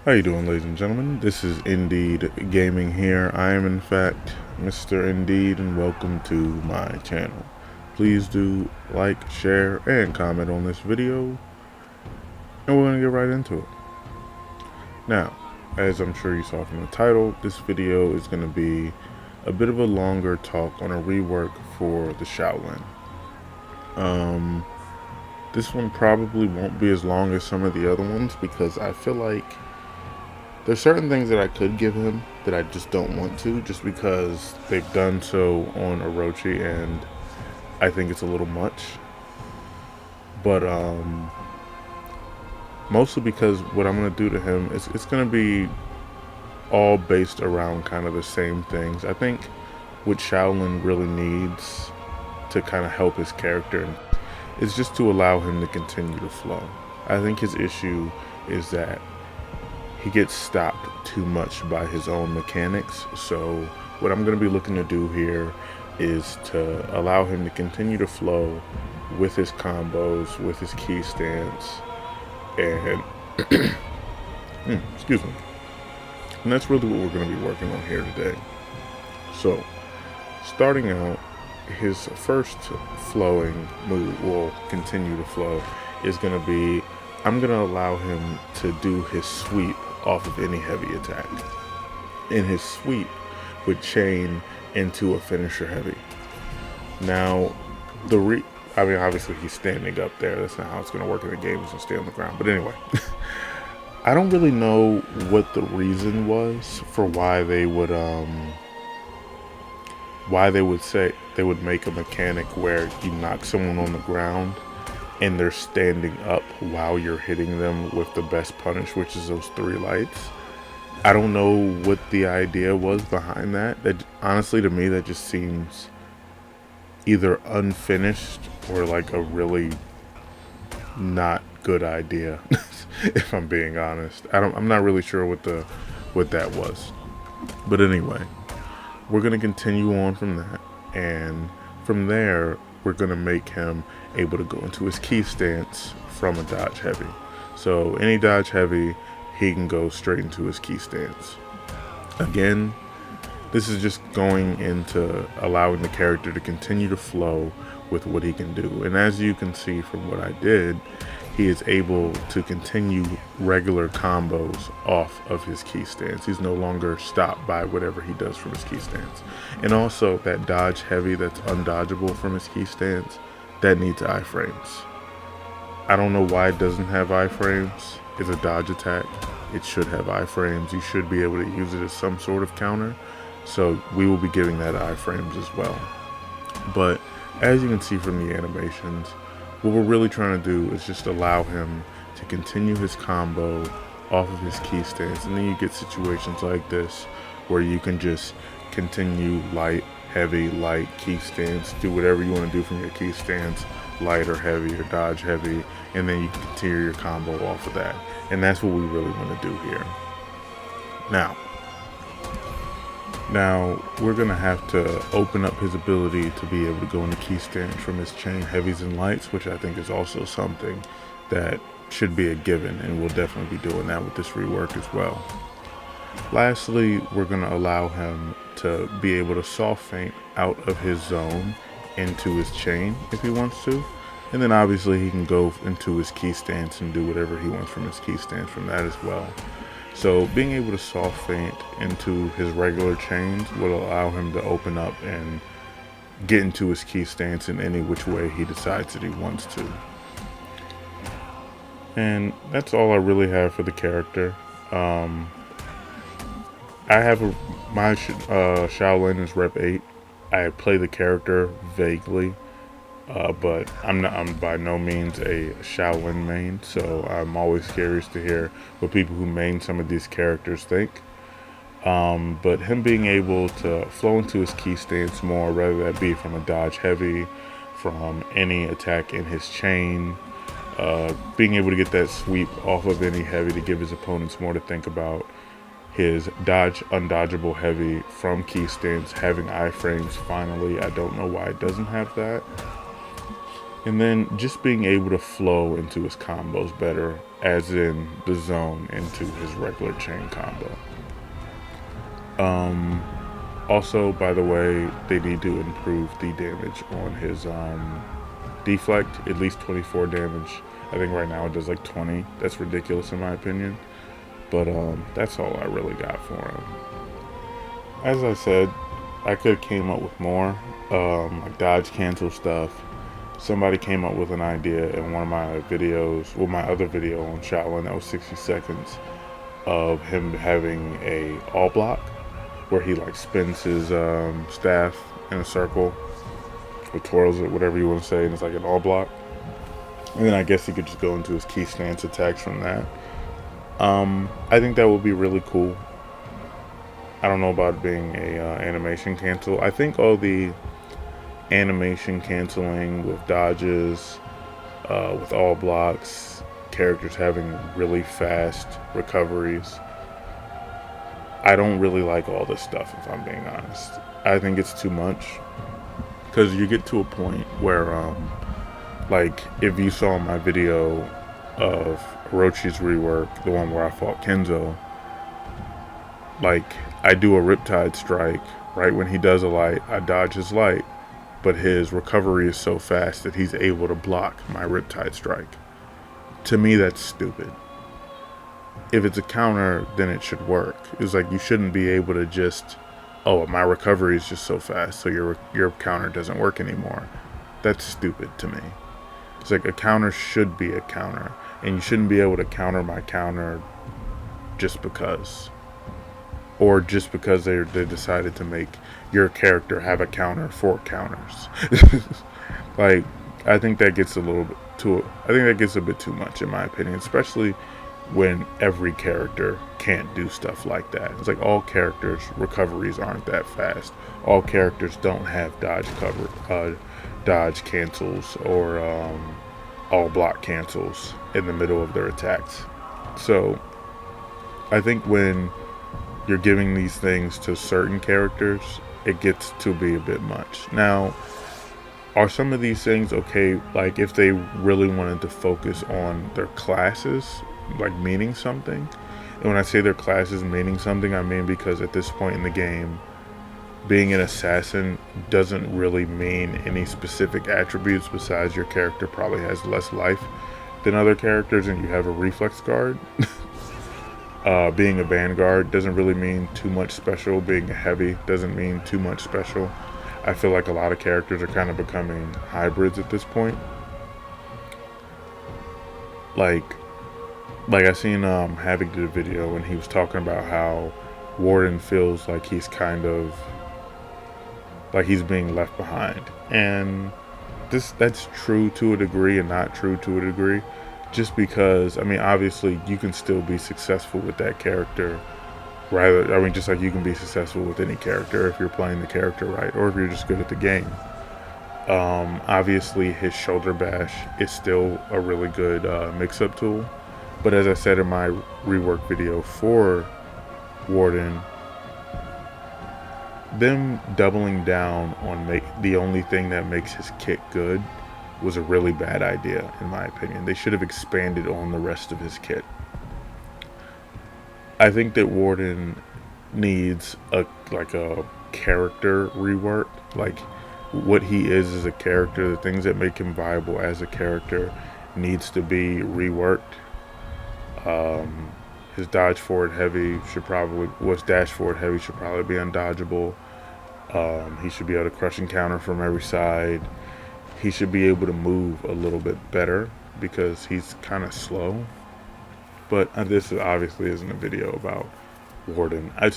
How you doing, ladies and gentlemen? This is Indeed Gaming here. I am in fact Mr. Indeed, and welcome to my channel. Please do like, share, and comment on this video, and we're gonna get right into it. Now, as I'm sure you saw from the title, this video is gonna be a bit of a longer talk on a rework for the Shaolin. This one probably won't be as long as some of the other ones because I feel like there's certain things that I could give him that I just don't want to, just because they've done so on Orochi, and I think it's a little much. But mostly because what I'm gonna do to him is it's gonna be all based around kind of the same things. I think what Shaolin really needs to kind of help his character is just to allow him to continue to flow. I think his issue is that he gets stopped too much by his own mechanics. So what I'm going to be looking to do here is to allow him to continue to flow with his combos, with his key stance, and excuse me. And that's really what we're going to be working on here today. So starting out, his first flowing move will continue to flow is going to be, I'm going to allow him to do his sweep off of any heavy attack. And his sweep would chain into a finisher heavy. Now, obviously he's standing up there. That's not how it's going to work in the game. He's going to stay on the ground. But anyway, I don't really know what the reason was for why they would say they would make a mechanic where you knock someone on the ground and they're standing up while you're hitting them with the best punish, which is those 3 lights. I don't know what the idea was behind that. That honestly, to me, that just seems either unfinished or like a really not good idea. If I'm being honest, I'm not really sure what that was. But anyway, we're gonna continue on from that, and from there we're going to make him able to go into his key stance from a dodge heavy. So any dodge heavy, he can go straight into his key stance. Again, this is just going into allowing the character to continue to flow with what he can do. And as you can see from what I did, he is able to continue regular combos off of his key stance. He's no longer stopped by whatever he does from his key stance. And also that dodge heavy that's undodgeable from his key stance, that needs iframes. I don't know why it doesn't have iframes. It's a dodge attack. It should have iframes. You should be able to use it as some sort of counter. So we will be giving that iframes as well. But as you can see from the animations, what we're really trying to do is just allow him to continue his combo off of his key stance. And then you get situations like this where you can just continue light, heavy, light, key stance, do whatever you want to do from your key stance, light or heavy or dodge heavy, and then you can continue your combo off of that. And that's what we really want to do here. Now, we're going to have to open up his ability to be able to go into key stance from his chain heavies and lights, which I think is also something that should be a given, and we'll definitely be doing that with this rework as well. Lastly, we're going to allow him to be able to soft feint out of his zone into his chain if he wants to. And then obviously he can go into his key stance and do whatever he wants from his key stance from that as well. So being able to soft feint into his regular chains will allow him to open up and get into his key stance in any which way he decides that he wants to. And that's all I really have for the character. I have my Shaolin is Rep 8. I play the character vaguely. But I'm by no means a Shaolin main, so I'm always curious to hear what people who main some of these characters think. But him being able to flow into his key stance more, whether that be from a dodge heavy, from any attack in his chain, being able to get that sweep off of any heavy to give his opponents more to think about, his dodge undodgeable heavy from key stance having iframes finally. I don't know why it doesn't have that. And then just being able to flow into his combos better, as in the zone into his regular chain combo. Also, by the way, they need to improve the damage on his deflect, at least 24 damage. I think right now it does like 20. That's ridiculous in my opinion. But that's all I really got for him. As I said, I could have came up with more, like dodge cancel stuff. Somebody came up with an idea in one of my videos, well, my other video on Shaolin that was 60 seconds, of him having a all block where he like spins his staff in a circle or twirls it, whatever you want to say, and it's like an all block. And then I guess he could just go into his key stance attacks from that. I think that would be really cool. I don't know about it being a animation cancel. I think all the animation canceling with dodges, with all blocks, characters having really fast recoveries, I don't really like all this stuff, if I'm being honest. I think it's too much, because you get to a point where like if you saw my video of Orochi's rework, the one where I fought Kenzo, like I do a Riptide strike right when he does a light, I dodge his light, but his recovery is so fast that he's able to block my Riptide strike. To me, that's stupid. If it's a counter, then it should work. It's like you shouldn't be able to just, oh, my recovery is just so fast, so your counter doesn't work anymore. That's stupid to me. It's like a counter should be a counter, and you shouldn't be able to counter my counter just because. Or just because they decided to make your character have a counter for counters. Like, I think that gets a bit too much in my opinion, especially when every character can't do stuff like that. It's like all characters' recoveries aren't that fast. All characters don't have dodge cancels or all block cancels in the middle of their attacks. So I think when you're giving these things to certain characters, it gets to be a bit much. Now, are some of these things okay, like if they really wanted to focus on their classes, like meaning something? And when I say their classes meaning something, I mean because at this point in the game, being an assassin doesn't really mean any specific attributes besides your character probably has less life than other characters and you have a reflex guard. Being a vanguard doesn't really mean too much special. Being a heavy doesn't mean too much special. I feel like a lot of characters are kind of becoming hybrids at this point. Like I seen Havoc did a video and he was talking about how Warden feels like he's kind of like he's being left behind, and that's true to a degree and not true to a degree. Just because, I mean, obviously you can still be successful with that character. Just like you can be successful with any character if you're playing the character right, or if you're just good at the game. Obviously his shoulder bash is still a really good mix-up tool. But as I said in my rework video for Warden, them doubling down on the only thing that makes his kit good was a really bad idea, in my opinion. They should have expanded on the rest of his kit. I think that Warden needs a character rework. Like, what he is as a character, the things that make him viable as a character needs to be reworked. His dodge forward heavy dash forward heavy should probably be undodgeable. He should be able to crush and counter from every side. He should be able to move a little bit better because he's kind of slow. But this obviously isn't a video about Warden. I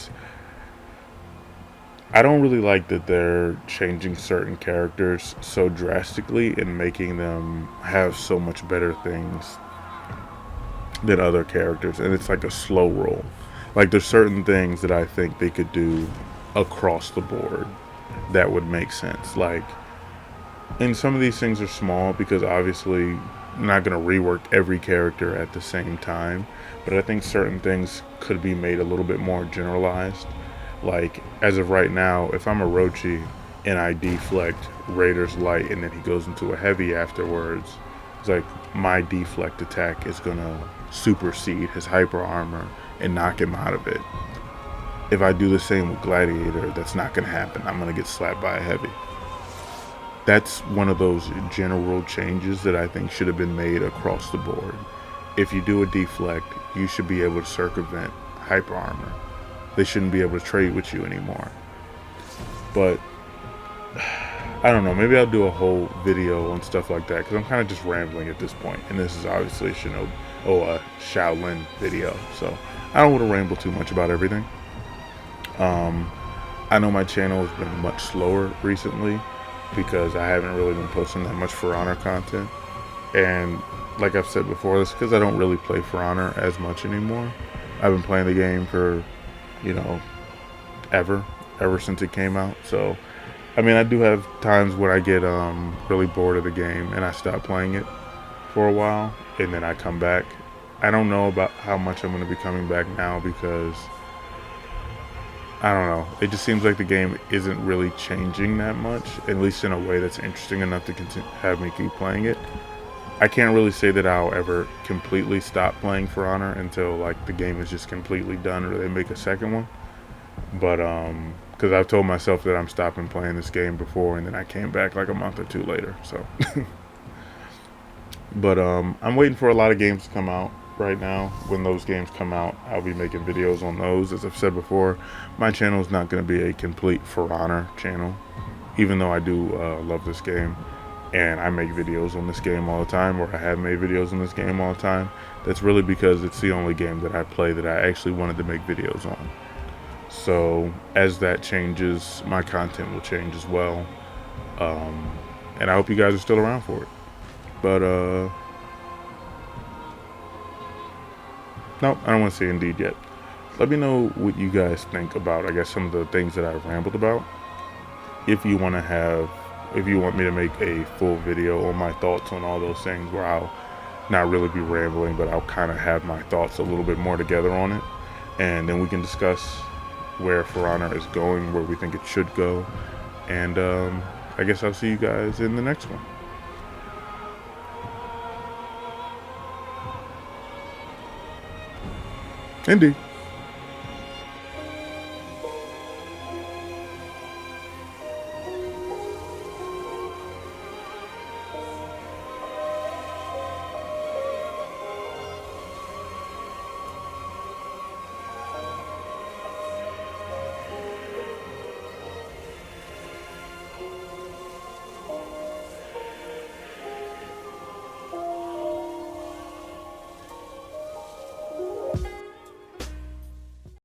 don't really like that they're changing certain characters so drastically and making them have so much better things than other characters. And it's like a slow roll. Like, there's certain things that I think they could do across the board that would make sense. Like, and some of these things are small because obviously I'm not going to rework every character at the same time, but I think certain things could be made a little bit more generalized. Like, as of right now, if I'm Orochi and I deflect Raider's light and then he goes into a heavy afterwards, it's like my deflect attack is gonna supersede his hyper armor and knock him out of it. If I do the same with Gladiator, that's not gonna happen. I'm gonna get slapped by a heavy. That's one of those general changes that I think should have been made across the board. If you do a deflect, you should be able to circumvent hyper armor. They shouldn't be able to trade with you anymore. But I don't know, maybe I'll do a whole video on stuff like that, because I'm kind of just rambling at this point, and this is obviously a Shaolin video, so I don't want to ramble too much about everything. I know my channel has been much slower recently because I haven't really been posting that much For Honor content, and like I've said before, that's because I don't really play For Honor as much anymore. I've been playing the game for, you know, ever since it came out. So I mean, I do have times when I get really bored of the game and I stop playing it for a while and then I come back. I don't know about how much I'm going to be coming back now because I don't know, it just seems like the game isn't really changing that much, at least in a way that's interesting enough to have me keep playing it. I can't really say that I'll ever completely stop playing For Honor until like the game is just completely done or they make a second one. But because I've told myself that I'm stopping playing this game before, and then I came back like a month or two later. So, but I'm waiting for a lot of games to come out right now. When those games come out, I'll be making videos on those. As I've said before, my channel is not going to be a complete For Honor channel, even though I do love this game. And I make videos on this game all the time, or I have made videos on this game all the time. That's really because it's the only game that I play that I actually wanted to make videos on. So as that changes, my content will change as well. And I hope you guys are still around for it. But no, I don't want to say indeed yet. Let me know what you guys think about, I guess, some of the things that I've rambled about. If you want me to make a full video on my thoughts on all those things, where I'll not really be rambling, but I'll kind of have my thoughts a little bit more together on it, and then we can discuss where For Honor is going, where we think it should go, and I guess I'll see you guys in the next one. Indeed.